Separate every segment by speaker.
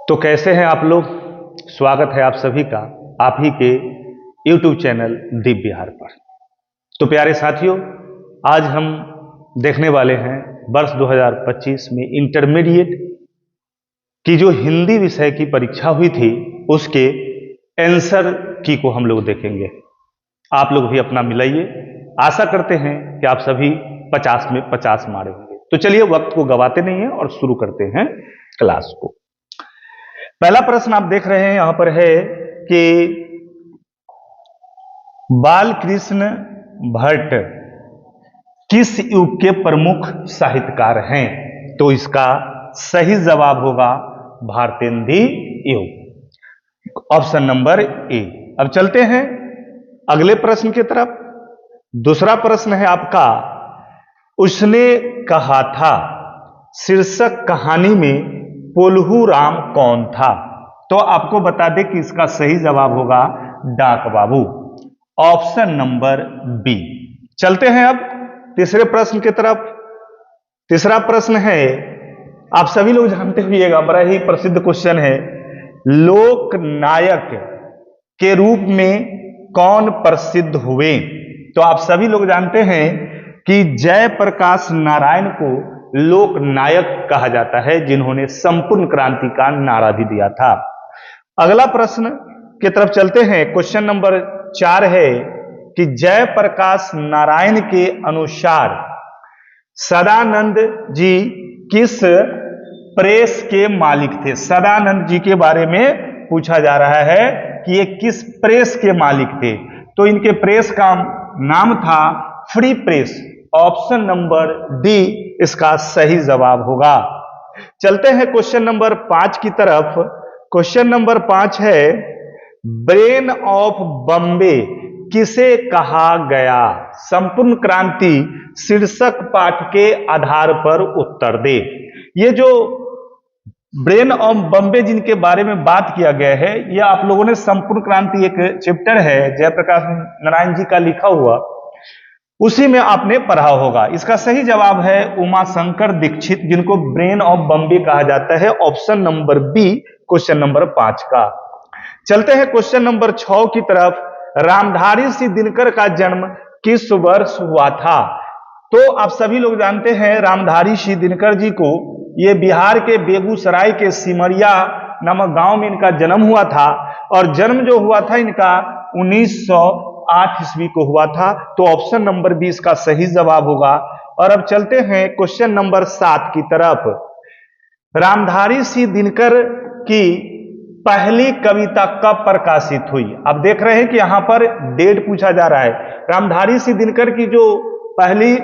Speaker 1: तो कैसे हैं आप लोग। स्वागत है आप सभी का आप ही के YouTube चैनल दीप बिहार पर। तो प्यारे साथियों, आज हम देखने वाले हैं वर्ष 2025 में इंटरमीडिएट की जो हिंदी विषय की परीक्षा हुई थी उसके आंसर की को हम लोग देखेंगे। आप लोग भी अपना मिलाइए। आशा करते हैं कि आप सभी 50 में 50 मारे होंगे। तो चलिए वक्त को गवाते नहीं है और शुरू करते हैं क्लास को। पहला प्रश्न आप देख रहे हैं यहां पर है कि बाल कृष्ण भट्ट किस युग के प्रमुख साहित्यकार हैं। तो इसका सही जवाब होगा भारतेंदु युग, ऑप्शन नंबर ए। अब चलते हैं अगले प्रश्न की तरफ। दूसरा प्रश्न है आपका, उसने कहा था शीर्षक कहानी में पोल्हू राम कौन था। तो आपको बता दें कि इसका सही जवाब होगा डाक बाबू, ऑप्शन नंबर बी। चलते हैं अब तीसरे प्रश्न की तरफ। तीसरा प्रश्न है, आप सभी लोग जानते होइएगा, बड़ा ही प्रसिद्ध क्वेश्चन है, लोक नायक के रूप में कौन प्रसिद्ध हुए। तो आप सभी लोग जानते हैं कि जयप्रकाश नारायण को लोक नायक कहा जाता है, जिन्होंने संपूर्ण क्रांति का नारा भी दिया था। अगला प्रश्न की तरफ चलते हैं। क्वेश्चन नंबर 4 है कि जयप्रकाश नारायण के अनुसार सदानंद जी किस प्रेस के मालिक थे। सदानंद जी के बारे में पूछा जा रहा है कि ये किस प्रेस के मालिक थे। तो इनके प्रेस का नाम था free press, option number D इसका सही जवाब होगा। चलते हैं क्वेश्चन नंबर 5 की तरफ। क्वेश्चन नंबर 5 है, ब्रेन ऑफ बॉम्बे किसे कहा गया। संपूर्ण क्रांति शीर्षक पाठ के आधार पर उत्तर दे। ये जो ब्रेन ऑफ बॉम्बे जिनके बारे में बात किया गया है, यह आप लोगों ने संपूर्ण क्रांति एक चैप्टर है जयप्रकाश नारायण जी का लिखा हुआ, उसी में आपने पढ़ा होगा। इसका सही जवाब है उमाशंकर दीक्षित, जिनको ब्रेन ऑफ बॉम्बे कहा जाता है, option number B question number 5 का। चलते हैं क्वेश्चन नंबर 6 की तरफ। रामधारी सिंह दिनकर का जन्म किस वर्ष हुआ था। तो आप सभी लोग जानते हैं रामधारी सिंह दिनकर जी को, ये बिहार के बेगूसराय के सिमरिया नामक गांव में इनका जन्म हुआ था, और जन्म जो हुआ था इनका 1908 ईस्वी को हुआ था। तो ऑप्शन नंबर बी इसका सही जवाब होगा। और अब चलते हैं क्वेश्चन नंबर 7 की तरफ। रामधारी सिंह दिनकर की पहली कविता कब प्रकाशित हुई। अब देख रहे हैं कि यहां पर डेट पूछा जा रहा है। रामधारी सिंह दिनकर की जो पहली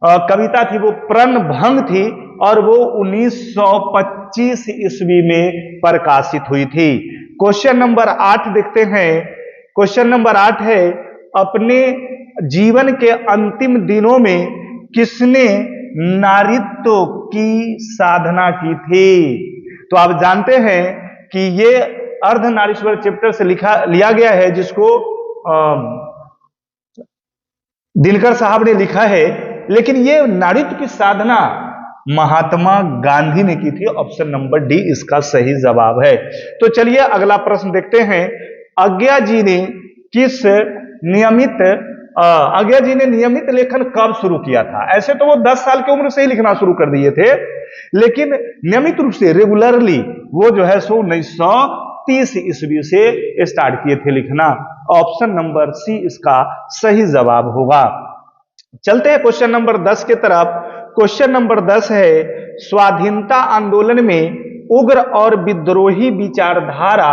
Speaker 1: कविता थी वो प्रणभंग थी, और वो 1925 ईस्वी में प्रकाशित हुई थी। क्वेश्चन नंबर 8 देखते हैं। क्वेश्चन नंबर 8 है, अपने जीवन के अंतिम दिनों में किसने नारीत्व की साधना की थी। तो आप जानते हैं कि ये अर्धनारीश्वर चैप्टर से लिया गया है, जिसको दिनकर साहब ने लिखा है, लेकिन ये नारीत्व की साधना महात्मा गांधी ने की थी, ऑप्शन नंबर डी इसका सही जवाब है। तो चलिए अगला प्रश्न देखते हैं। आज्ञा जी ने नियमित लेखन कब शुरू किया था। ऐसे तो वो 10 साल की उम्र से ही लिखना शुरू कर दिए थे, लेकिन नियमित रूप से रेगुलरली वो जो है 1930 ईस्वी से स्टार्ट किए थे लिखना, ऑप्शन नंबर सी इसका सही जवाब होगा। चलते हैं क्वेश्चन नंबर 10 की तरफ। क्वेश्चन नंबर 10 है, स्वाधीनता आंदोलन में उग्र और विद्रोही विचारधारा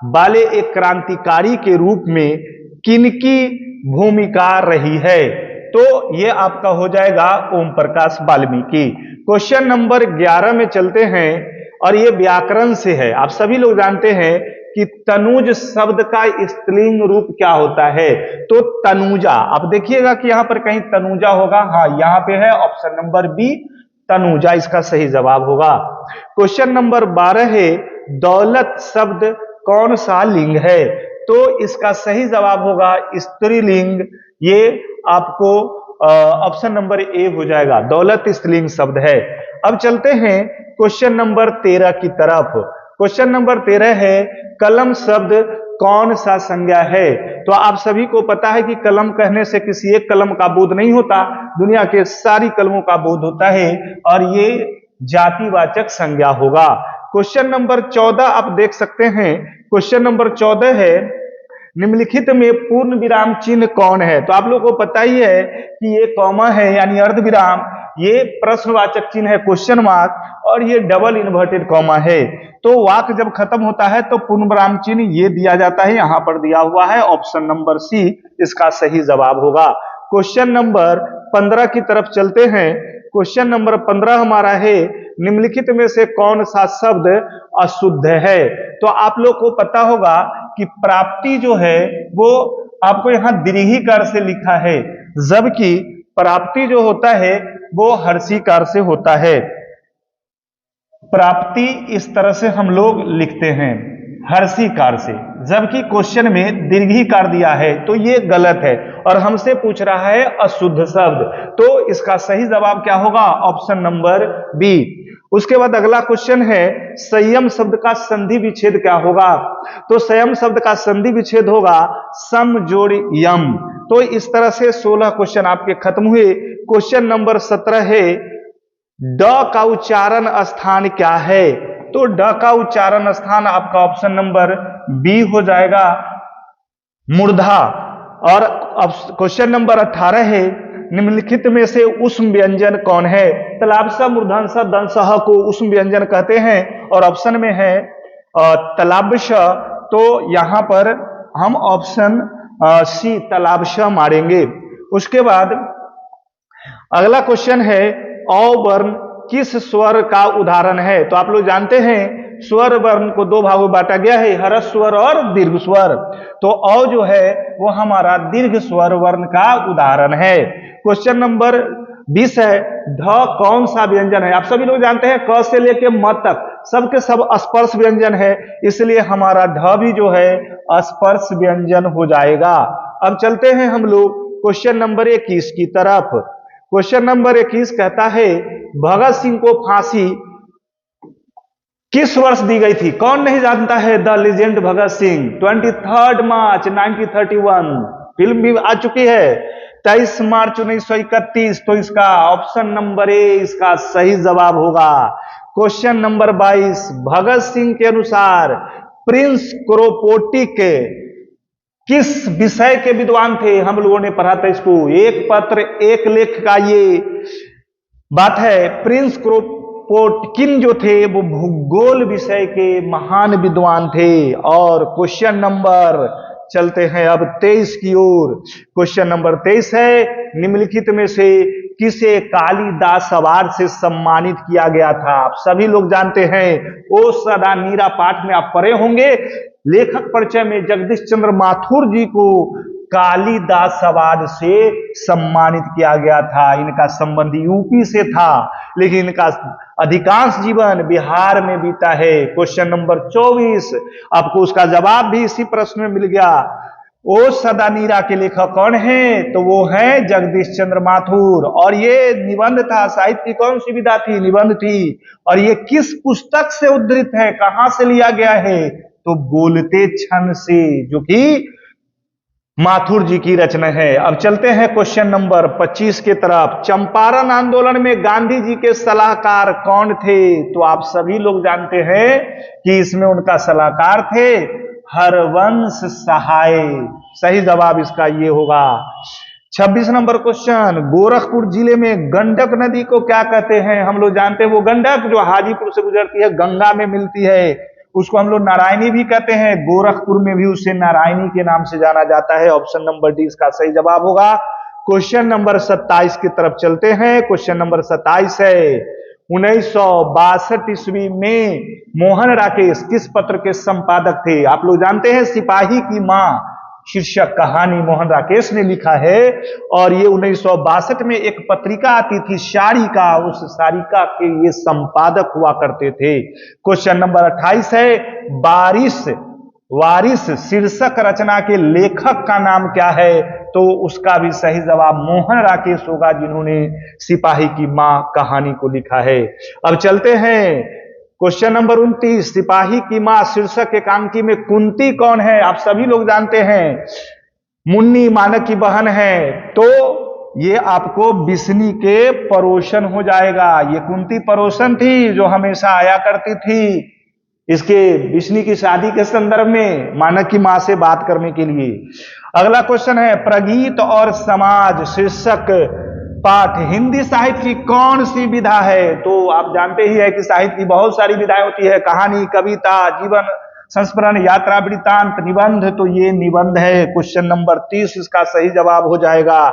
Speaker 1: वाले एक क्रांतिकारी के रूप में किनकी भूमिका रही है। तो ये आपका हो जाएगा ओम प्रकाश वाल्मीकि। क्वेश्चन नंबर 11 में चलते हैं, और ये व्याकरण से है। आप सभी लोग जानते हैं कि तनुज शब्द का स्त्रीलिंग रूप क्या होता है। तो तनुजा, आप देखिएगा कि यहां पर कहीं तनुजा होगा, हाँ यहां पे है, ऑप्शन नंबर बी तनुजा इसका सही जवाब होगा। क्वेश्चन नंबर 12 है, दौलत शब्द कौन सा लिंग है। तो इसका सही जवाब होगा स्त्रीलिंग। ये आपको ऑप्शन नंबर ए हो जाएगा, दौलत स्त्रीलिंग शब्द है। अब चलते हैं क्वेश्चन नंबर 13 की तरफ। क्वेश्चन नंबर 13 है कलम शब्द कौन सा संज्ञा है। तो आप सभी को पता है कि कलम कहने से किसी एक कलम का बोध नहीं होता, दुनिया के सारी कलमों का बोध होता है और ये जातिवाचक संज्ञा होगा। क्वेश्चन नंबर 14 आप देख सकते हैं। क्वेश्चन नंबर 14 है निम्नलिखित में पूर्ण विराम चिन्ह कौन है। तो आप लोगों को पता ही है कि ये कॉमा है यानी अर्ध विराम, ये प्रश्नवाचक चिन्ह है क्वेश्चन मार्क, और ये डबल इन्वर्टेड कॉमा है। तो वाक्य जब खत्म होता है तो पूर्ण विराम चिन्ह ये दिया जाता है, यहां पर दिया हुआ है, ऑप्शन नंबर सी इसका सही जवाब होगा। क्वेश्चन नंबर 15 की तरफ चलते हैं। क्वेश्चन नंबर 15 हमारा है निम्नलिखित में से कौन सा शब्द अशुद्ध है। तो आप लोग को पता होगा कि प्राप्ति जो है वो आपको यहां दीर्घीकार से लिखा है, जबकि प्राप्ति जो होता है वो हर्षीकार से होता है। प्राप्ति इस तरह से हम लोग लिखते हैं हर्षीकार से, जबकि क्वेश्चन में दीर्घीकार दिया है, तो ये गलत है और हमसे पूछ रहा है अशुद्ध शब्द। तो इसका सही जवाब क्या होगा, ऑप्शन नंबर बी। उसके बाद अगला क्वेश्चन है संयम शब्द का संधि विच्छेद क्या होगा। तो संयम शब्द का संधि विच्छेद होगा सम जोड़ यम। तो इस तरह से 16 क्वेश्चन आपके खत्म हुए। क्वेश्चन नंबर 17 है ड का उच्चारण स्थान क्या है। तो ड का उच्चारण स्थान आपका ऑप्शन नंबर बी हो जाएगा, मूर्धा। और अब क्वेश्चन नंबर 18 है निम्नलिखित में से उष्म व्यंजन कौन है। तलाबसा मूर्धन्स दंसह को उष्म व्यंजन कहते हैं और ऑप्शन में है तलाबश। तो यहां पर हम ऑप्शन सी तलाबश मारेंगे। उसके बाद अगला क्वेश्चन है औ वर्ण किस स्वर का उदाहरण है। तो आप लोग जानते हैं स्वर वर्ण को दो भागों में बांटा गया है, हर्ष स्वर और दीर्घ स्वर। तो औ जो है वो हमारा दीर्घ स्वर वर्ण का उदाहरण है। क्वेश्चन नंबर 20 है ध कौन सा व्यंजन है। आप सभी लोग जानते हैं क से लेके म तक सबके सब स्पर्श व्यंजन है, इसलिए हमारा ढ भी जो है स्पर्श व्यंजन हो जाएगा। अब चलते हैं हम लोग क्वेश्चन नंबर 21 की तरफ। क्वेश्चन नंबर 21 कहता है भगत सिंह को फांसी किस वर्ष दी गई थी। कौन नहीं जानता है the legend Bhagat Singh. 23 March 1931 film भी आ चुकी है। 23 मार्च 1931। तो इसका ऑप्शन नंबर ए इसका सही जवाब होगा। क्वेश्चन नंबर 22 भगत सिंह के अनुसार प्रिंस क्रोपोटिक किस विषय के विद्वान थे। हम लोगों ने पढ़ा था इसको, एक पत्र एक लेख का ये बात है। प्रिंस क्रोपोटकिन जो थे वो भूगोल विषय के महान विद्वान थे। और क्वेश्चन नंबर चलते हैं अब 23 की ओर। क्वेश्चन नंबर 23 है निम्नलिखित में से किसे कालिदास अवार्ड से सम्मानित किया गया था। आप सभी लोग जानते हैं ओ सदा नीरा पाठ में आप पढ़े होंगे। लेखक परिचय में जगदीश चंद्र माथुर जी को कालिदास अवार्ड से सम्मानित किया गया था। इनका संबंध यूपी से था, लेकिन इनका अधिकांश जीवन बिहार में बीता है। क्वेश्चन नंबर 24 आपको उसका जवाब भी इसी प्रश्न में मिल गया। ओ सदा नीरा के लेखक कौन है। तो वो है जगदीश चंद्र माथुर। और ये निबंध था, साहित्य की कौन सी विधा थी, निबंध थी। और ये किस पुस्तक से उद्धृत है, कहां से लिया गया है। तो बोलते क्षण से, जो कि माथुर जी की रचना है। अब चलते हैं क्वेश्चन नंबर 25 के तरफ। चंपारण आंदोलन में गांधी जी के सलाहकार कौन थे। तो आप सभी लोग जानते हैं कि इसमें उनका सलाहकार थे हरवंश सहाय। सही जवाब इसका ये होगा। 26 नंबर क्वेश्चन गोरखपुर जिले में गंडक नदी को क्या कहते हैं। हम लोग जानते हैं वो गंडक जो हाजीपुर से गुजरती है, गंगा में मिलती है, उसको हम लोग नारायणी भी कहते हैं। गोरखपुर में भी उसे नारायणी के नाम से जाना जाता है। ऑप्शन नंबर डी इसका सही जवाब होगा। क्वेश्चन नंबर 27 की तरफ चलते हैं। क्वेश्चन नंबर 27 है 1962 ईस्वी में मोहन राकेश किस पत्र के संपादक थे। आप लोग जानते हैं सिपाही की मां शीर्षक कहानी मोहन राकेश ने लिखा है। और ये 1962 में एक पत्रिका आती थी सारिका, उस सारिका के ये संपादक हुआ करते थे। क्वेश्चन नंबर 28 है वारिस शीर्षक रचना के लेखक का नाम क्या है। तो उसका भी सही जवाब मोहन राकेश होगा, जिन्होंने सिपाही की मां कहानी को लिखा है। अब चलते हैं क्वेश्चन नंबर 29, सिपाही की मां शीर्षक एकांकी में कुंती कौन है? आप सभी लोग जानते हैं, मुन्नी मानक की बहन है, तो ये आपको बिस्नी के पड़ोसन हो जाएगा। ये कुंती पड़ोसन थी जो हमेशा आया करती थी इसके बिस्नी की शादी के संदर्भ में मानक की मां से बात करने के लिए। अगला क्वेश्चन है, प्रगीत और समाज शीर्षक पाठ हिंदी साहित्य की कौन सी विधा है? तो आप जानते ही है कि साहित्य की बहुत सारी विधाएं होती है, कहानी, कविता, जीवन संस्मरण, यात्रा, वृत्तांत, निबंध। तो ये निबंध है। क्वेश्चन नंबर 30 इसका सही जवाब हो जाएगा।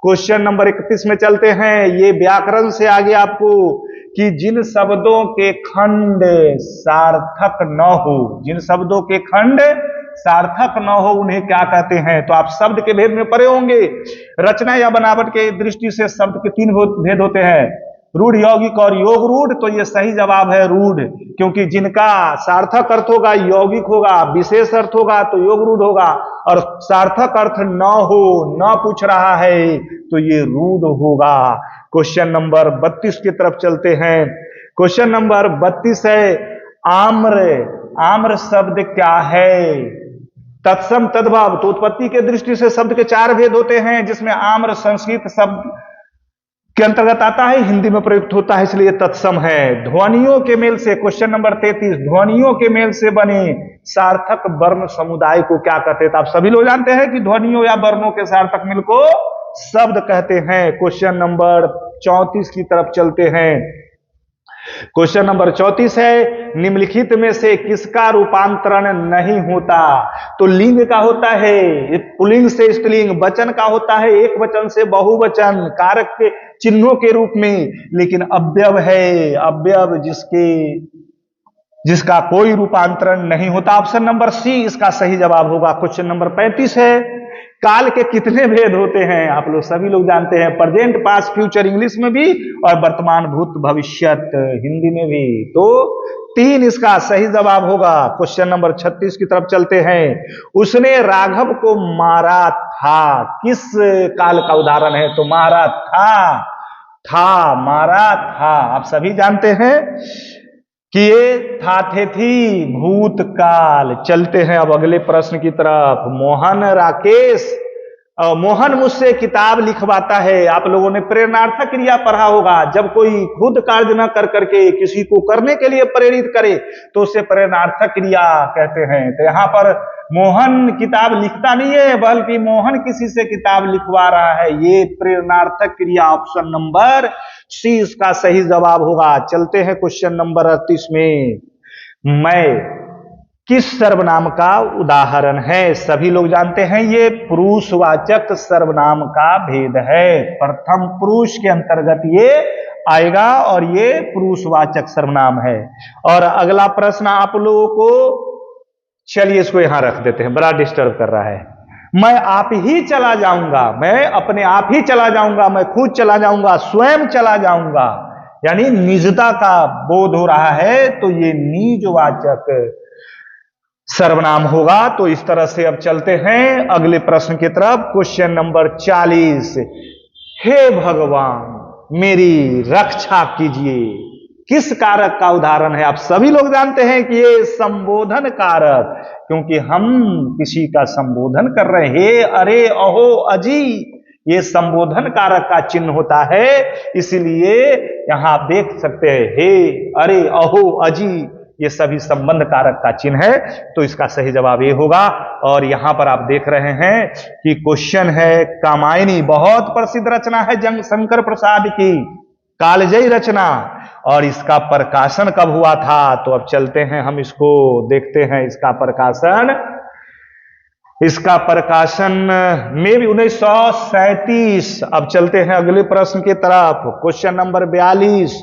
Speaker 1: क्वेश्चन नंबर 31 में चलते हैं। ये व्याकरण से आगे आपको कि जिन शब्दों के खंड सार्थक न हो, जिन शब्दों के खंड सार्थक न हो उन्हें क्या कहते हैं? तो आप शब्द के भेद में पढ़े होंगे। रचना या बनावट के दृष्टि से शब्द के 3 भेद होते हैं, रूढ़, यौगिक और योग रूढ़। तो ये सही जवाब है रूढ़, क्योंकि जिनका सार्थक अर्थ होगा यौगिक होगा, विशेष अर्थ होगा तो योग रूढ़ होगा, और सार्थक अर्थ न हो, न पूछ रहा है तो ये रूढ़ होगा। क्वेश्चन नंबर 32 की तरफ चलते हैं। क्वेश्चन नंबर 32 है, आम्र। आम्र शब्द क्या है? तत्सम, तद्भव। तो उत्पत्ति के दृष्टि से शब्द के 4 भेद होते हैं, जिसमें आम्र संस्कृत शब्द के अंतर्गत आता है, हिंदी में प्रयुक्त होता है, इसलिए तत्सम है। ध्वनियों के मेल से, क्वेश्चन नंबर 33, ध्वनियों के मेल से बने सार्थक वर्ण समुदाय को क्या कहते हैं? तो आप सभी लोग जानते हैं कि ध्वनियों या वर्णों के सार्थक मिल को शब्द कहते हैं। क्वेश्चन नंबर 34 की तरफ चलते हैं। क्वेश्चन नंबर 34 है, निम्नलिखित में से किसका रूपांतरण नहीं होता? तो लिंग का होता है पुल्लिंग से स्त्रीलिंग, वचन का होता है एक वचन से बहुवचन, कारक के चिन्हों के रूप में, लेकिन अव्यव है, अव्यव जिसका कोई रूपांतरण नहीं होता। ऑप्शन नंबर सी इसका सही जवाब होगा। क्वेश्चन नंबर 35 है, काल के कितने भेद होते हैं? आप लोग सभी लोग जानते हैं, प्रेजेंट, पास्ट, फ्यूचर इंग्लिश में भी, और वर्तमान, भूत, भविष्यत हिंदी में भी। तो 3 इसका सही जवाब होगा। क्वेश्चन नंबर 36 की तरफ चलते हैं। उसने राघव को मारा था, किस काल का उदाहरण है? तो मारा था, मारा था, आप सभी जानते हैं कि ये थे थी भूतकाल। चलते हैं अब अगले प्रश्न की तरफ। मोहन, राकेश, मोहन मुझसे किताब लिखवाता है। आप लोगों ने प्रेरणार्थक क्रिया पढ़ा होगा, जब कोई खुद कार्य न कर करके किसी को करने के लिए प्रेरित करे तो उसे प्रेरणार्थक क्रिया कहते हैं। तो यहाँ पर मोहन किताब लिखता नहीं है, बल्कि मोहन किसी से किताब लिखवा रहा है, ये प्रेरणार्थक क्रिया। ऑप्शन नंबर सी इसका सही जवाब होगा। चलते हैं क्वेश्चन नंबर 38 में। मैं किस सर्वनाम का उदाहरण है? सभी लोग जानते हैं ये पुरुषवाचक सर्वनाम का भेद है। प्रथम पुरुष के अंतर्गत ये आएगा और ये पुरुषवाचक सर्वनाम है। और अगला प्रश्न आप लोगों को, चलिए इसको यहां रख देते हैं, बड़ा डिस्टर्ब कर रहा है। मैं आप ही चला जाऊंगा, मैं अपने आप ही चला जाऊंगा, मैं खुद चला जाऊंगा, स्वयं चला जाऊंगा, यानी निजता का बोध हो रहा है, तो ये निजवाचक सर्वनाम होगा। तो इस तरह से अब चलते हैं अगले प्रश्न की तरफ। क्वेश्चन नंबर 40, हे भगवान मेरी रक्षा कीजिए, किस कारक का उदाहरण है? आप सभी लोग जानते हैं कि ये संबोधन कारक, क्योंकि हम किसी का संबोधन कर रहे हैं। हे, अरे, अहो, अजी, ये संबोधन कारक का चिन्ह होता है, इसलिए यहां आप देख सकते हैं हे, अरे, अहो, अजी, ये सभी संबंध कारक का चिन्ह है। तो इसका सही जवाब ये होगा। और यहां पर आप देख रहे हैं कि क्वेश्चन है कामायनी, बहुत प्रसिद्ध रचना है शंकर प्रसाद की, कालजयी रचना, और इसका प्रकाशन कब हुआ था? तो अब चलते हैं हम इसको देखते हैं। इसका प्रकाशन में भी 1937। अब चलते हैं अगले प्रश्न की तरफ। क्वेश्चन नंबर 42,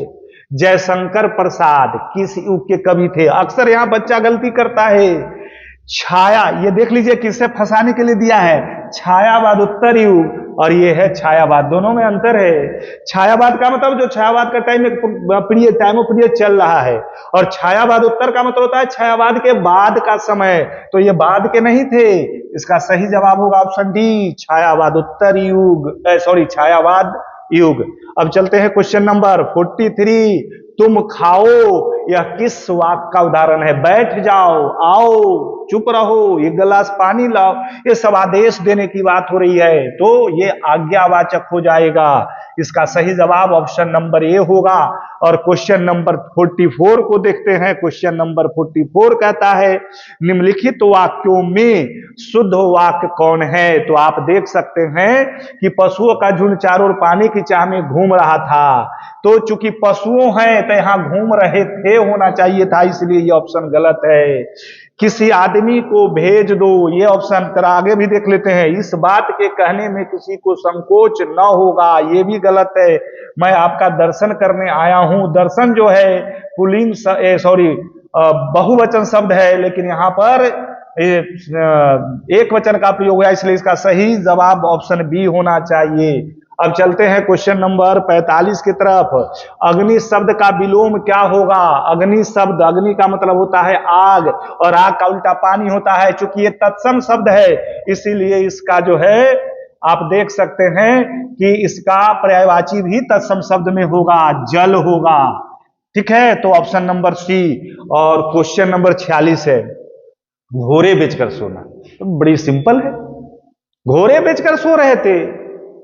Speaker 1: जयशंकर प्रसाद किस युग के कवि थे? अक्सर यहां बच्चा गलती करता है। छाया, ये देख लीजिए किससे फंसाने के लिए दिया है, छायावाद उत्तर युग, और ये है छायावाद, दोनों में अंतर है। छायावाद का मतलब जो छायावाद का टाइम पीरियड चल रहा है, और छायावाद उत्तर का मतलब होता है छायावाद के बाद का समय। तो ये बाद के नहीं थे। इसका सही जवाब होगा ऑप्शन डी, छायावाद उत्तर युग, छायावाद युग। अब चलते हैं क्वेश्चन नंबर 43, तुम खाओ यह किस वाक्य का उदाहरण है? बैठ जाओ, आओ, चुप रहो, एक गिलास पानी लाओ, ये सब आदेश देने की बात हो रही है, तो ये आज्ञावाचक हो जाएगा। इसका सही जवाब ऑप्शन नंबर ए होगा। और क्वेश्चन नंबर 44 को देखते हैं। क्वेश्चन नंबर 44 कहता है निम्नलिखित वाक्यों में शुद्ध वाक्य कौन है? तो आप देख सकते हैं कि पशुओं का झुंड चारों ओर पानी की चाह में घूम रहा था, तो चूंकि पशुओं हैं तो यहां घूम रहे थे होना चाहिए था, इसलिए ये ऑप्शन गलत है। किसी आदमी को भेज दो, ये ऑप्शन तरह आगे भी देख लेते हैं। इस बात के कहने में किसी को संकोच न होगा, ये भी गलत है। मैं आपका दर्शन करने आया हूं, दर्शन जो है पुल्लिंग बहुवचन शब्द है, लेकिन यहां पर एक वचन का प्रयोग है, इसलिए इसका सही जवाब ऑप्शन बी होना चाहिए। अब चलते हैं क्वेश्चन नंबर 45 की तरफ। अग्नि शब्द का विलोम क्या होगा? अग्नि शब्द, अग्नि का मतलब होता है आग, और आग का उल्टा पानी होता है। चूंकि ये तत्सम शब्द है, इसीलिए इसका जो है आप देख सकते हैं कि इसका पर्यायवाची भी तत्सम शब्द में होगा, जल होगा। ठीक है, तो ऑप्शन नंबर सी। और क्वेश्चन नंबर 46 है घोड़े बेचकर सोना। तो बड़ी सिंपल है, घोड़े बेचकर सो रहे थे,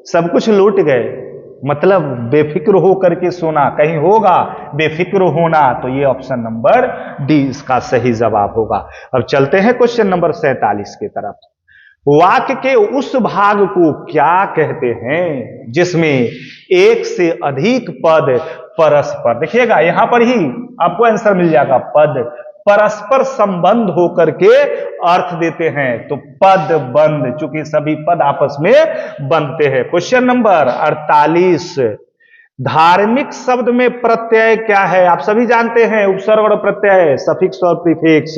Speaker 1: सब कुछ लूट गए, मतलब बेफिक्र होकर के सोना, कहीं होगा बेफिक्र होना, तो ये ऑप्शन नंबर डी इसका सही जवाब होगा। अब चलते हैं क्वेश्चन नंबर 47 की तरफ। वाक्य के उस भाग को क्या कहते हैं जिसमें एक से अधिक पद परस्पर, देखिएगा यहां पर ही आपको आंसर मिल जाएगा, पद परस्पर संबंध होकर के अर्थ देते हैं, तो पद बंद, चूंकि सभी पद आपस में बनते हैं। क्वेश्चन नंबर 48, धार्मिक शब्द में प्रत्यय क्या है? आप सभी जानते हैं उपसर्ग और प्रत्यय, सफिक्स और प्रीफिक्स।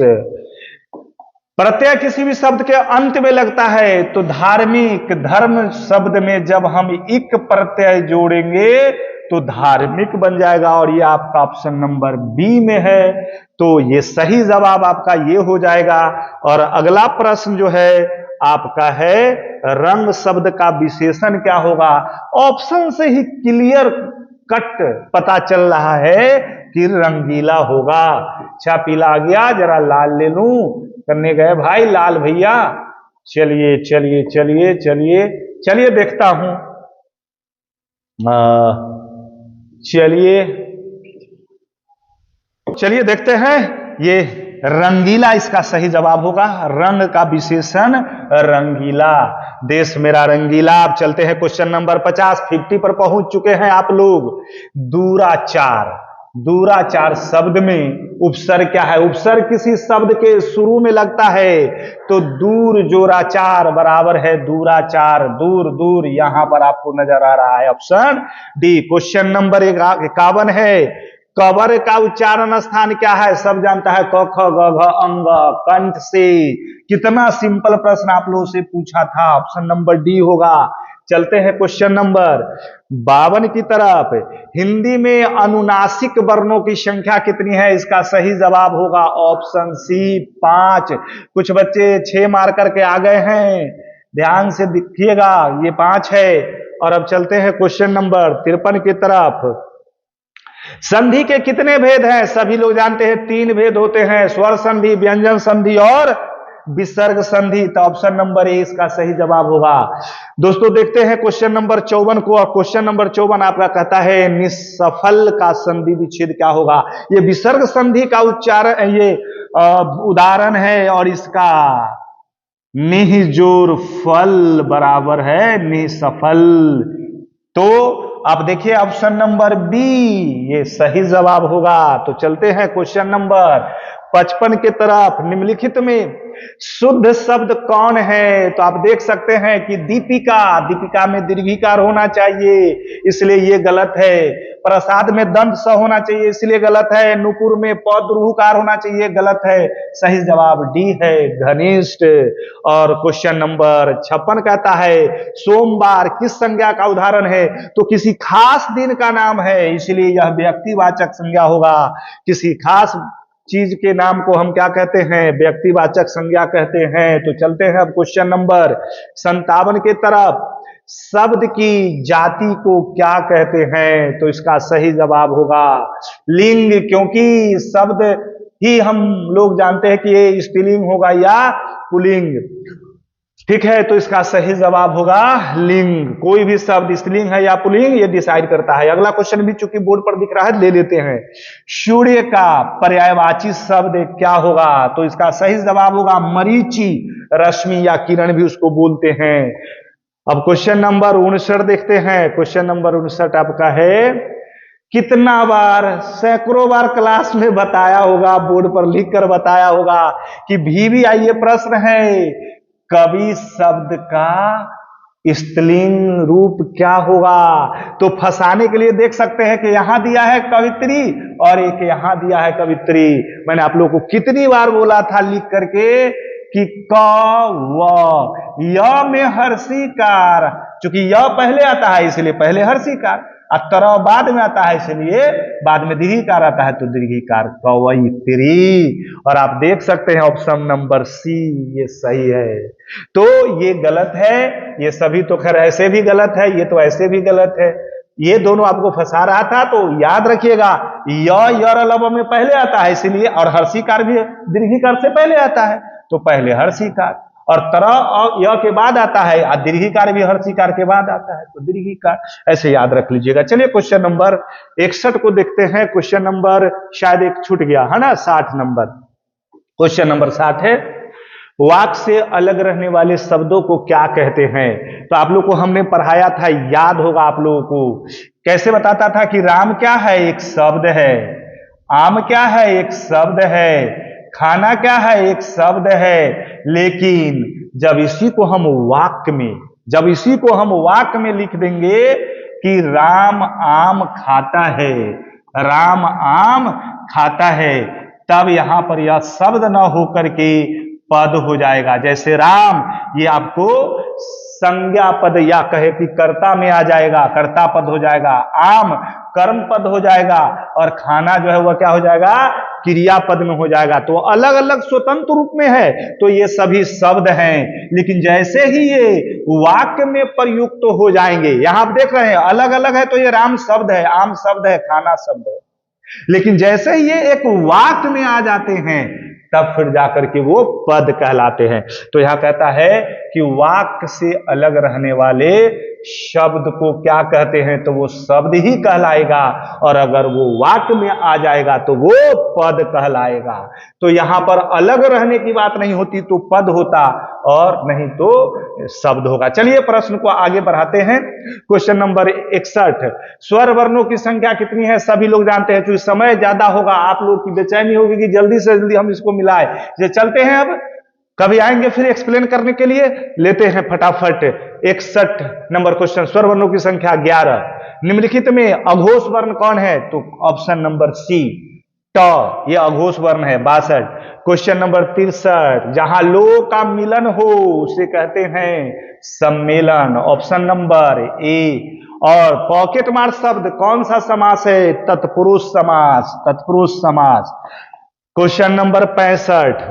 Speaker 1: प्रत्यय किसी भी शब्द के अंत में लगता है, तो धार्मिक, धर्म शब्द में जब हम इक प्रत्यय जोड़ेंगे तो धार्मिक बन जाएगा, और ये आपका ऑप्शन नंबर बी में है, तो ये सही जवाब आपका ये हो जाएगा। और अगला प्रश्न जो है आपका है रंग शब्द का विशेषण क्या होगा? ऑप्शन से ही क्लियर कट पता चल रहा है कि रंगीला होगा। अच्छा पीला आ गया, जरा लाल ले लूं करने गए भाई, लाल भैया, चलिए चलिए चलिए चलिए चलिए देखता हूं, चलिए चलिए देखते हैं, ये रंगीला इसका सही जवाब होगा। रंग का विशेषण रंगीला, देश मेरा रंगीला। अब चलते हैं क्वेश्चन नंबर 50 पर पहुंच चुके हैं आप लोग। दूराचार, दूराचार शब्द में उपसर्ग क्या है? उपसर्ग किसी शब्द के शुरू में लगता है, तो दूर जोराचार बराबर है दूराचार, दूर दूर, यहां पर आपको नजर आ रहा है ऑप्शन डी। क्वेश्चन नंबर 51 है, कबर का उच्चारण स्थान क्या है? सब जानता है, क ख ग घ अंग, कंठ से। कितना सिंपल प्रश्न आप लोगों से पूछा था, ऑप्शन नंबर डी होगा। चलते हैं क्वेश्चन नंबर 52 की तरफ। हिंदी में अनुनासिक वर्णों की संख्या कितनी है? इसका सही जवाब होगा ऑप्शन सी 5। कुछ बच्चे 6 मार करके आ गए हैं, ध्यान से देखिएगा, ये 5 है। और अब चलते हैं क्वेश्चन नंबर 53 की तरफ। संधि के कितने भेद हैं? सभी लोग जानते हैं 3 भेद होते हैं, स्वर संधि, व्यंजन संधि और विसर्ग संधि, तो ऑप्शन नंबर ए इसका सही जवाब होगा। दोस्तों देखते हैं क्वेश्चन नंबर 54 को, और क्वेश्चन नंबर 54 आपका कहता है निष्फल का संधि विच्छेद क्या होगा? ये विसर्ग संधि का उच्चारण, ये उदाहरण है, और इसका निजोर फल बराबर है निसफल, तो आप देखिए ऑप्शन नंबर बी ये सही जवाब होगा। तो चलते हैं क्वेश्चन नंबर 55 की तरफ। निम्नलिखित में शुद्ध शब्द कौन है? तो आप देख सकते हैं कि दीपिका, दीपिका में दीर्घिकार होना चाहिए, इसलिए ये गलत है। प्रसाद में दंत स होना चाहिए, इसलिए गलत है। नुपुर में पौद्रुकार होना चाहिए, गलत है। सही जवाब डी है घनिष्ठ। और क्वेश्चन नंबर 56 कहता है सोमवार किस संज्ञा का उदाहरण है? तो किसी खास दिन का नाम है, इसलिए यह व्यक्तिवाचक संज्ञा होगा। किसी खास चीज के नाम को हम क्या कहते हैं? व्यक्तिवाचक संज्ञा कहते हैं। तो चलते हैं अब क्वेश्चन नंबर 57 की तरफ। शब्द की जाति को क्या कहते हैं? तो इसका सही जवाब होगा लिंग, क्योंकि शब्द ही हम लोग जानते हैं कि ये स्त्रीलिंग होगा या पुल्लिंग। ठीक है, तो इसका सही जवाब होगा लिंग। कोई भी शब्द स्त्रीलिंग है या पुल्लिंग ये डिसाइड करता है। अगला क्वेश्चन भी चूंकि बोर्ड पर दिख रहा है ले लेते हैं। सूर्य का पर्यायवाची शब्द क्या होगा? तो इसका सही जवाब होगा मरीचि, रश्मि या किरण भी उसको बोलते हैं। अब क्वेश्चन नंबर 59 देखते हैं। क्वेश्चन नंबर 59 आपका है, कितना बार, सैकड़ों बार क्लास में बताया होगा, बोर्ड पर लिख कर बताया होगा कि VVIA प्रश्न है, कवि शब्द का स्त्रीलिंग रूप क्या होगा? तो फंसाने के लिए देख सकते हैं कि यहां दिया है कवित्री और एक यहां दिया है कवित्री। मैंने आप लोगों को कितनी बार बोला था लिख करके कि क व य में हर्षिकार, चूंकि य पहले आता है इसलिए पहले हर्षिकार, और तरह बाद में आता है इसलिए बाद में दीर्घिकार आता है, तो दीर्घिकार कवयित्री। और आप देख सकते हैं ऑप्शन नंबर सी ये सही है। तो ये गलत है, ये सभी तो खैर ऐसे भी गलत है, ये तो ऐसे भी गलत है। ये दोनों आपको फंसा रहा था, तो याद रखिएगा यर लब में पहले आता है इसलिए, और हर्षिकार भी दीर्घिकार से पहले आता है तो पहले हर्षिकार, और तरह और य के बाद आता है, और दीर्घिकार भी हर्षिकार के बाद आता है तो दीर्घिकार, ऐसे याद रख लीजिएगा। चलिए क्वेश्चन नंबर 61 को देखते हैं। क्वेश्चन नंबर शायद एक छूट गया है ना, 60 नंबर। क्वेश्चन नंबर 60 है, वाक्य से अलग रहने वाले शब्दों को क्या कहते हैं? तो आप लोग को हमने पढ़ाया था, याद होगा आप लोगों को, कैसे बताता था कि राम क्या है? एक शब्द है। आम क्या है? एक शब्द है। खाना क्या है? एक शब्द है। लेकिन जब इसी को हम वाक्य में लिख देंगे कि राम आम खाता है, राम आम खाता है, तब यहां पर यह शब्द न होकर के पद हो जाएगा। जैसे राम, ये आपको संज्ञा पद या कहे कि कर्ता में आ जाएगा, कर्ता पद हो जाएगा। आम कर्म पद हो जाएगा, और खाना जो है वह क्या हो जाएगा? क्रिया पद में हो जाएगा। तो अलग अलग स्वतंत्र रूप में है, तो ये सभी शब्द हैं। लेकिन जैसे ही ये वाक्य में प्रयुक्त तो हो जाएंगे, यहां आप देख रहे हैं अलग अलग है, तो ये राम शब्द है, आम शब्द है, खाना शब्द है। लेकिन जैसे ही ये एक वाक्य में आ जाते हैं तब फिर जाकर के वो पद कहलाते हैं। तो यहां कहता है कि वाक्य से अलग रहने वाले शब्द को क्या कहते हैं? तो वो शब्द ही कहलाएगा, और अगर वो वाक्य में आ जाएगा तो वो पद कहलाएगा। तो यहां पर अलग रहने की बात नहीं होती तो पद होता, और नहीं तो शब्द होगा। चलिए प्रश्न को आगे बढ़ाते हैं। क्वेश्चन नंबर 61, स्वर वर्णों की संख्या कितनी है? सभी लोग जानते हैं, क्योंकि समय ज्यादा होगा, आप लोग की बेचैनी होगी कि जल्दी से जल्दी हम इसको मिलाएं। ये चलते हैं, अब कभी आएंगे फिर एक्सप्लेन करने के लिए। लेते हैं फटाफट 61 नंबर क्वेश्चन, स्वर वर्णों की संख्या 11। निम्नलिखित में अघोष वर्ण कौन है? तो ऑप्शन नंबर सी ट, यह अघोष वर्ण है 62। क्वेश्चन नंबर 63, जहां लोग का मिलन हो उसे कहते हैं सम्मेलन, ऑप्शन नंबर ए। और पॉकेट मार शब्द कौन सा समास है? तत्पुरुष समास, तत्पुरुष समास। क्वेश्चन नंबर 65,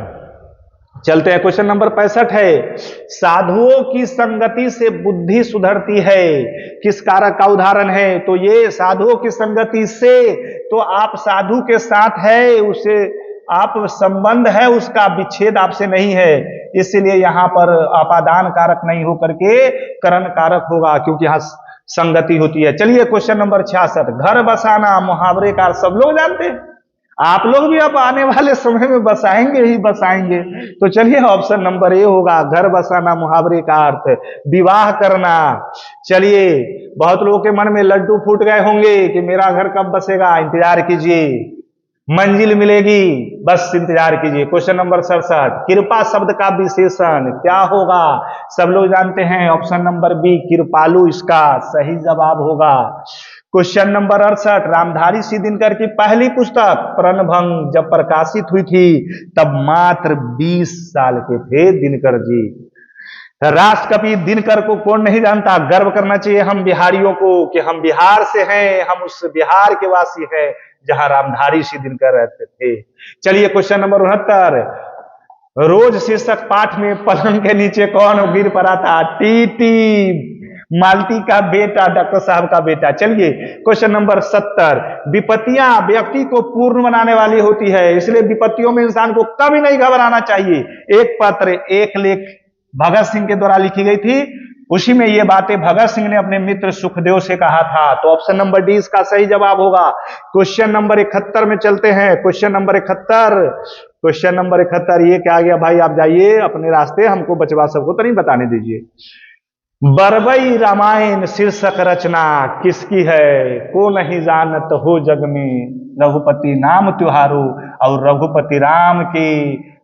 Speaker 1: चलते हैं। क्वेश्चन नंबर 65 है, साधुओं की संगति से बुद्धि सुधरती है, किस कारक का उदाहरण है? तो ये साधुओं की संगति से, तो आप साधु के साथ है, उसे आप संबंध है, उसका विच्छेद आपसे नहीं है, इसलिए यहां पर अपादान कारक नहीं होकर के करण कारक होगा, क्योंकि यहां संगति होती है। चलिए क्वेश्चन नंबर 66, घर बसाना मुहावरे का सब लोग जानते हैं, आप लोग भी अब आने वाले समय में बसाएंगे ही बसाएंगे। तो चलिए ऑप्शन नंबर ए होगा, घर बसाना मुहावरे का अर्थ विवाह करना। चलिए, बहुत लोगों के मन में लड्डू फूट गए होंगे कि मेरा घर कब बसेगा, इंतजार कीजिए, मंजिल मिलेगी, बस इंतजार कीजिए। क्वेश्चन नंबर 67, कृपा शब्द का विशेषण क्या होगा? सब लोग जानते हैं, ऑप्शन नंबर बी कृपालु इसका सही जवाब होगा। क्वेश्चन नंबर 68, रामधारी सिंह दिनकर की पहली पुस्तक प्रणभंग जब प्रकाशित हुई थी तब मात्र 20 साल के थे दिनकर जी। राष्ट्रकवि दिनकर को कौन नहीं जानता? गर्व करना चाहिए हम बिहारियों को कि हम बिहार से हैं, हम उस बिहार के वासी हैं जहां रामधारी सिंह दिनकर रहते थे। चलिए क्वेश्चन नंबर 69, रोज शीर्षक पाठ में पलंग के नीचे कौन गिर पड़ा था? टीटी। मालती का बेटा, डॉक्टर साहब का बेटा। चलिए क्वेश्चन नंबर 70। विपत्तियां व्यक्ति को पूर्ण बनाने वाली होती है, इसलिए विपत्तियों में इंसान को कभी नहीं घबराना चाहिए। एक पत्र, एक लेख भगत सिंह के द्वारा लिखी गई थी, उसी में ये बातें भगत सिंह ने अपने मित्र सुखदेव से कहा था। तो ऑप्शन नंबर डी इसका सही जवाब होगा। क्वेश्चन नंबर 71 में चलते हैं। क्वेश्चन नंबर 71, क्वेश्चन नंबर 71 ये क्या आ गया भाई, आप जाइए अपने रास्ते, हमको बचवा सबको तो नहीं बताने दीजिए। बरबई रामायण शीर्षक रचना किसकी है? को नहीं जानत हो जग में, रघुपति नाम त्योहारो, और रघुपति राम के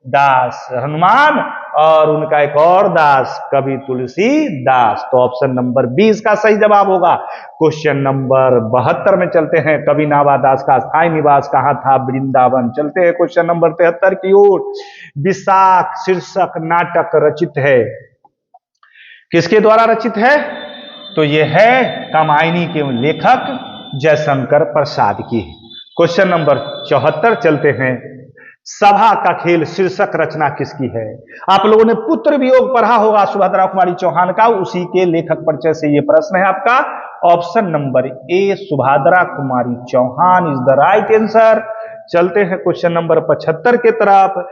Speaker 1: दास हनुमान, और उनका एक और दास कवि तुलसीदास। तो ऑप्शन नंबर 20 का सही जवाब होगा। क्वेश्चन नंबर 72 में चलते हैं। कवि नावादास का स्थायी निवास कहां था? वृंदावन। चलते हैं क्वेश्चन नंबर 73 की ओर। विशाख शीर्षक नाटक रचित है, किसके द्वारा रचित है? तो यह है कामायनी के लेखक जयशंकर प्रसाद की। क्वेश्चन नंबर 74 चलते हैं। सभा का खेल शीर्षक रचना किसकी है? आप लोगों ने पुत्र वियोग पढ़ा होगा सुभद्रा कुमारी चौहान का, उसी के लेखक परिचय से यह प्रश्न है आपका। Option number A Subhadra Kumari Chauhan is the right answer. चलते हैं क्वेश्चन नंबर 75 के तरफ।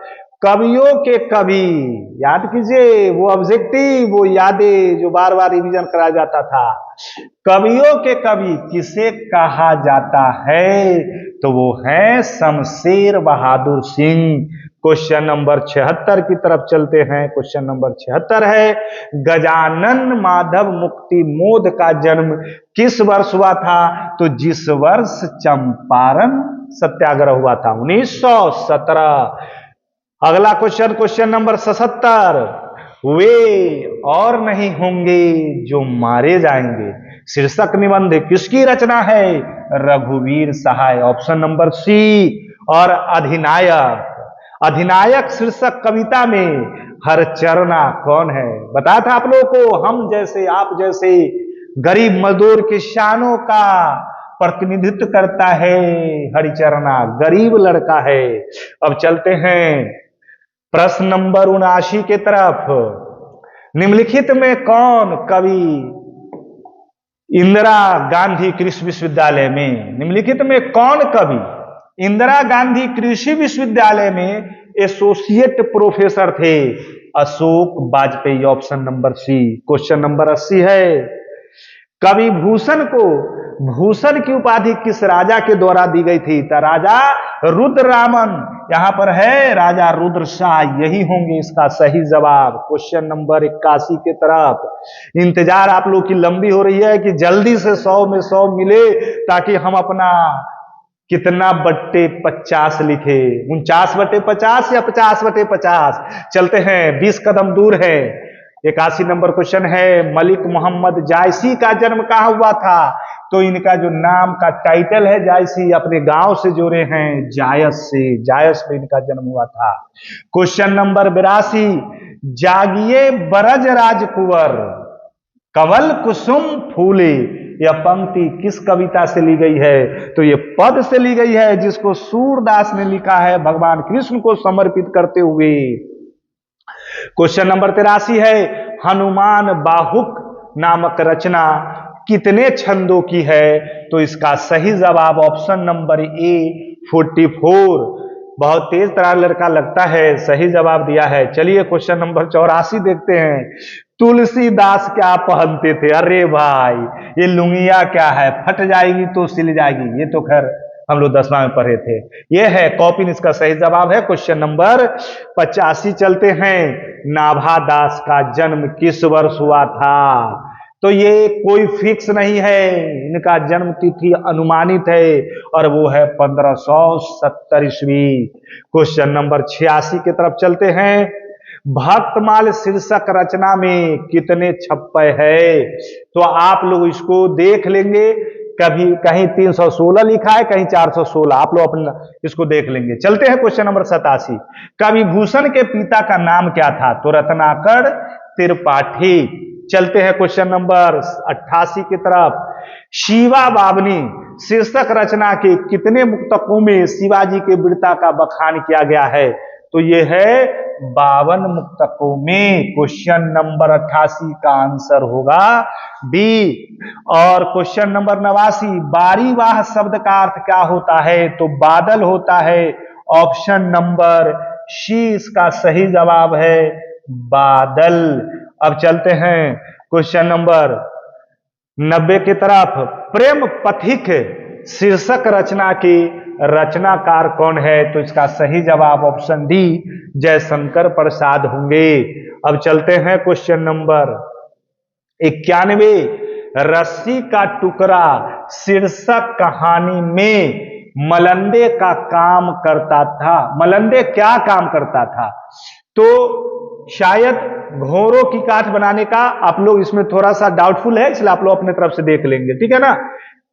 Speaker 1: कवियों के कवि, याद कीजिए वो ऑब्जेक्टिव, वो यादें जो बार बार रिवीजन कराया जाता था। कवियों के कवि किसे कहा जाता है? तो वो है शमशेर बहादुर सिंह। क्वेश्चन नंबर 76 की तरफ चलते हैं। क्वेश्चन नंबर 76 है, गजानन माधव मुक्ति मोद का जन्म किस वर्ष हुआ था? तो जिस वर्ष चंपारण सत्याग्रह हुआ था, 1917। अगला क्वेश्चन, क्वेश्चन नंबर 77। वे और नहीं होंगे जो मारे जाएंगे शीर्षक निबंध किसकी रचना है? रघुवीर सहाय। ऑप्शन नंबर सी। और अधिनायक, अधिनायक शीर्षक कविता में हरचरणा कौन है? बताया था आप लोगों को, हम जैसे आप जैसे गरीब मजदूर किसानों का प्रतिनिधित्व करता है हरिचरणा, गरीब लड़का है। अब चलते हैं प्रश्न नंबर 79 के तरफ। निम्नलिखित में कौन कवि इंदिरा गांधी कृषि विश्वविद्यालय में, निम्नलिखित में कौन कवि इंदिरा गांधी कृषि विश्वविद्यालय में एसोसिएट प्रोफेसर थे? Ashok Vajpeyi. Option number C. Question number 80 है, कवि भूषण को भूषण की उपाधि किस राजा के द्वारा दी गई थी? तो राजा रुद्ररामन। यहां पर है राजा रुद्र शाह, यही होंगे इसका सही जवाब। क्वेश्चन नंबर 81 के तरफ। इंतजार आप लोग की लंबी हो रही है कि जल्दी से 100 में 100 मिले, ताकि हम अपना कितना बट्टे 50 लिखे, 49/50 या 50/50। चलते हैं, 20 कदम दूर है। 81 नंबर क्वेश्चन है, मलिक मोहम्मद जायसी का जन्म कहां हुआ था? तो इनका जो नाम का टाइटल है जायसी, अपने गांव से जोड़े हैं जायस से, जायस में इनका जन्म हुआ था। क्वेश्चन नंबर 82, जागिए बरज राजकुंवर कवल कुसुम फूले, यह पंक्ति किस कविता से ली गई है? तो यह पद से ली गई है, जिसको सूरदास ने लिखा है भगवान कृष्ण को समर्पित करते हुए। क्वेश्चन नंबर 83 है, हनुमान बाहुक नामक रचना कितने छंदों की है? तो इसका सही जवाब ऑप्शन नंबर ए 44। बहुत तेज तरार लड़का लगता है, सही जवाब दिया है। चलिए क्वेश्चन नंबर 84 देखते हैं। तुलसीदास क्या पहनते थे? अरे भाई, ये लुंगिया क्या है, फट जाएगी तो सिल जाएगी, ये तो खैर हम लोग 10वां में पढ़े थे। ये है कॉपिन, इसका सही जवाब है क्वेश्चन नंबर 85। चलते हैं, नाभादास का जन्म किस वर्ष हुआ था? तो ये कोई फिक्स नहीं है, इनका जन्म तिथि अनुमानित है, और वो है 1570 ईस्वी। क्वेश्चन नंबर 86 की तरफ चलते हैं। भक्तमाल शीर्षक रचना में कितने छप्पे है? तो आप लोग इसको देख लेंगे, कभी कहीं 316 लिखा है, कहीं 416, आप लोग अपना इसको देख लेंगे। चलते हैं क्वेश्चन नंबर 87। कवि भूषण के पिता का नाम क्या था? तो रत्नाकर त्रिपाठी। चलते हैं क्वेश्चन नंबर 88 की तरफ। शिवा बावनी शीर्षक रचना के कितने मुक्तकों में शिवाजी के वीरता का बखान किया गया है? तो ये है 52 मुक्तकों में। क्वेश्चन नंबर 88 का आंसर होगा बी। और क्वेश्चन नंबर 89, बारीवाह शब्द का अर्थ क्या होता है? तो बादल होता है। ऑप्शन नंबर सी इसका सही जवाब है, बादल। अब चलते हैं क्वेश्चन नंबर 90 की तरफ। प्रेम पथिक शीर्षक रचना की रचनाकार कौन है? तो इसका सही जवाब ऑप्शन डी जयशंकर प्रसाद होंगे। अब चलते हैं क्वेश्चन नंबर 91, रस्सी का टुकड़ा शीर्षक कहानी में मलंदे का काम करता था। मलंदे क्या काम करता था? तो शायद घोड़ों की काठ बनाने का। आप लोग इसमें थोड़ा सा डाउटफुल है, इसलिए आप लोग अपने तरफ से देख लेंगे, ठीक है ना।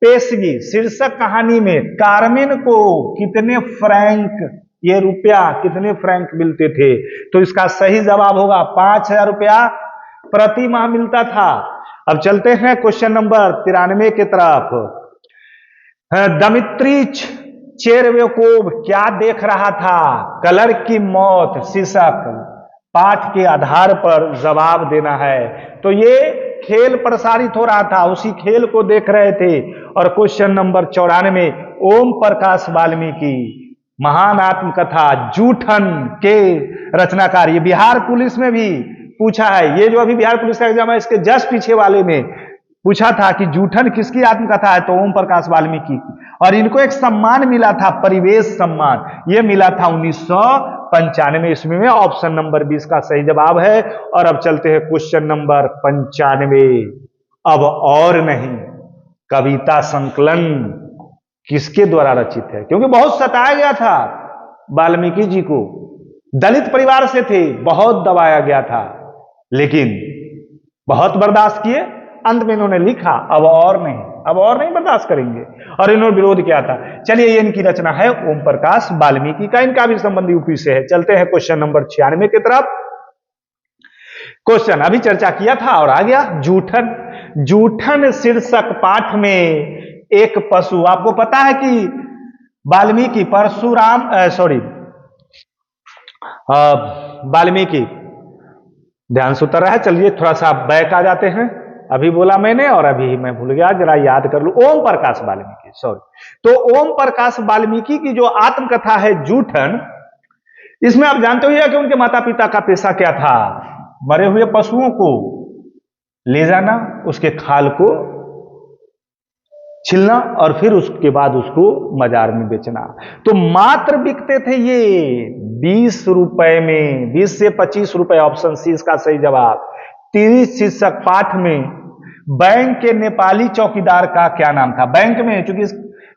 Speaker 1: पेशगी शीर्षक कहानी में कारमेन को कितने फ्रैंक, ये रुपया कितने फ्रैंक मिलते थे? तो इसका सही जवाब होगा 5000 रुपया प्रति माह मिलता था। अब चलते हैं क्वेश्चन नंबर 93 की तरफ। दमित्री चेरवेकोव क्या देख रहा था? कलर की मौत शीर्षक पाठ के आधार पर जवाब देना है। तो ये खेल प्रसारित हो रहा था, उसी खेल को देख रहे थे। और क्वेश्चन नंबर 94, ओम प्रकाश वाल्मीकि महान आत्मकथा जूठन के रचनाकार। ये बिहार पुलिस में भी पूछा है। ये जो अभी बिहार पुलिस का एग्जाम है, इसके जस्ट पीछे वाले में पूछा था कि जूठन किसकी आत्मकथा है? तो ओम प्रकाश वाल्मीकि की। और इनको एक सम्मान मिला था, परिवेश सम्मान। ये मिला था 1995 ईस्वी में। ऑप्शन नंबर 20 का सही जवाब है। और अब चलते हैं क्वेश्चन नंबर 95। अब और नहीं कविता संकलन किसके द्वारा रचित है? क्योंकि बहुत सताया गया था वाल्मीकि जी को, दलित परिवार से थे, बहुत दबाया गया था, लेकिन बहुत बर्दाश्त किए। अंत में इन्होंने लिखा अब और नहीं बर्दाश्त करेंगे, और इन्होंने विरोध किया था। चलिए, ये इनकी रचना है ओम प्रकाश वाल्मीकि का। इनका भी संबंध यूपी से है। चलते हैं क्वेश्चन नंबर 96 की तरफ। क्वेश्चन अभी चर्चा किया था और आ गया जूठन। जूठन शीर्षक पाठ में एक पशु, आपको पता है कि वाल्मीकि वाल्मीकि ध्यान से उतर रहा है। चलिए थोड़ा सा बैक आ जाते हैं। अभी बोला मैंने और अभी मैं भूल गया, जरा याद कर लूं। ओम प्रकाश वाल्मीकि, तो ओम प्रकाश वाल्मीकि की जो आत्मकथा है जूठन, इसमें आप जानते हो कि उनके माता पिता का पेशा क्या था? मरे हुए पशुओं को ले जाना, उसके खाल को छिलना और फिर उसके बाद उसको बाजार में बेचना। तो मात्र बिकते थे ये 20 रुपए में, 20 से 25 रुपए। ऑप्शन सी इसका सही जवाब। 30 शीर्षक पाठ में बैंक के नेपाली चौकीदार का क्या नाम था? बैंक में, चूंकि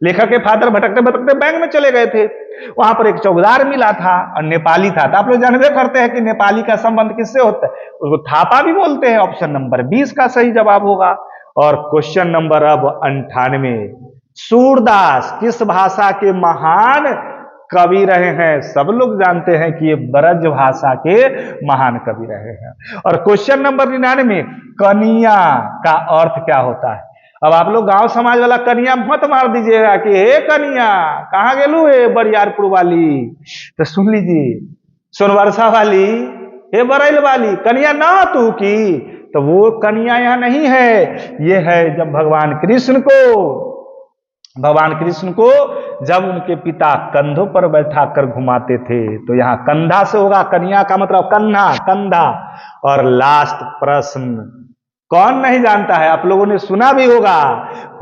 Speaker 1: लेखक के फादर भटकते भटकते बैंक में चले गए थे, वहां पर एक चौकीदार मिला था और नेपाली था। तो आप लोग जानबे करते हैं कि नेपाली का संबंध किससे होता है? उसको थापा भी बोलते हैं। ऑप्शन नंबर 20 का सही जवाब होगा। और क्वेश्चन नंबर अब 98, सूरदास किस भाषा के महान कवि रहे हैं? सब लोग जानते हैं कि ये ब्रज भाषा के महान कवि रहे हैं। और क्वेश्चन नंबर 99, कनिया का अर्थ क्या होता है? अब आप लोग गांव समाज वाला कनिया मत मार दीजिएगा कि हे कनिया कहां गेलू हे बरियारपुर वाली। तो सुन लीजिए, सोनवर्षा वाली, हे बरैल वाली, कनिया ना तू की। तो वो कन्या यहां नहीं है। ये है जब भगवान कृष्ण को जब उनके पिता कंधों पर बैठाकर घुमाते थे, तो यहां कंधा से होगा। कन्या का मतलब कंधा। और लास्ट प्रश्न कौन नहीं जानता है? आप लोगों ने सुना भी होगा,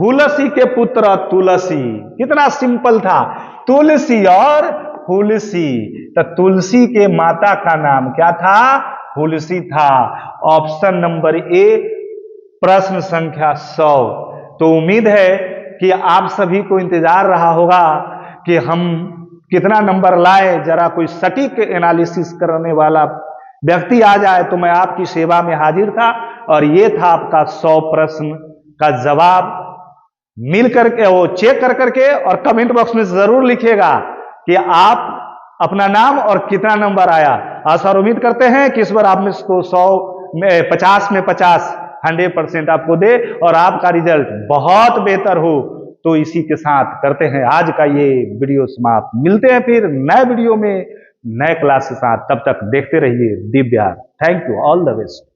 Speaker 1: हुलसी के पुत्र तुलसी। कितना सिंपल था, तुलसी और हुलसी। तो तुलसी के माता का नाम क्या था? हुलसी था। ऑप्शन नंबर ए प्रश्न संख्या 100। तो उम्मीद है कि आप सभी को इंतजार रहा होगा कि हम कितना नंबर लाए। जरा कोई सटीक एनालिसिस करने वाला व्यक्ति आ जाए तो मैं आपकी सेवा में हाजिर था। और ये था आपका 100 प्रश्न का जवाब। मिल करके वो चेक कर करके और कमेंट बॉक्स में जरूर लिखिएगा कि आप अपना नाम और कितना नंबर आया। आशा और उम्मीद करते हैं कि इस बार आप में इसको 50 में 50 100% आपको दे और आपका रिजल्ट बहुत बेहतर हो। तो इसी के साथ करते हैं आज का ये वीडियो समाप्त। मिलते हैं फिर नए वीडियो में नए क्लास के साथ। तब तक देखते रहिए Divya. Thank you, all the best.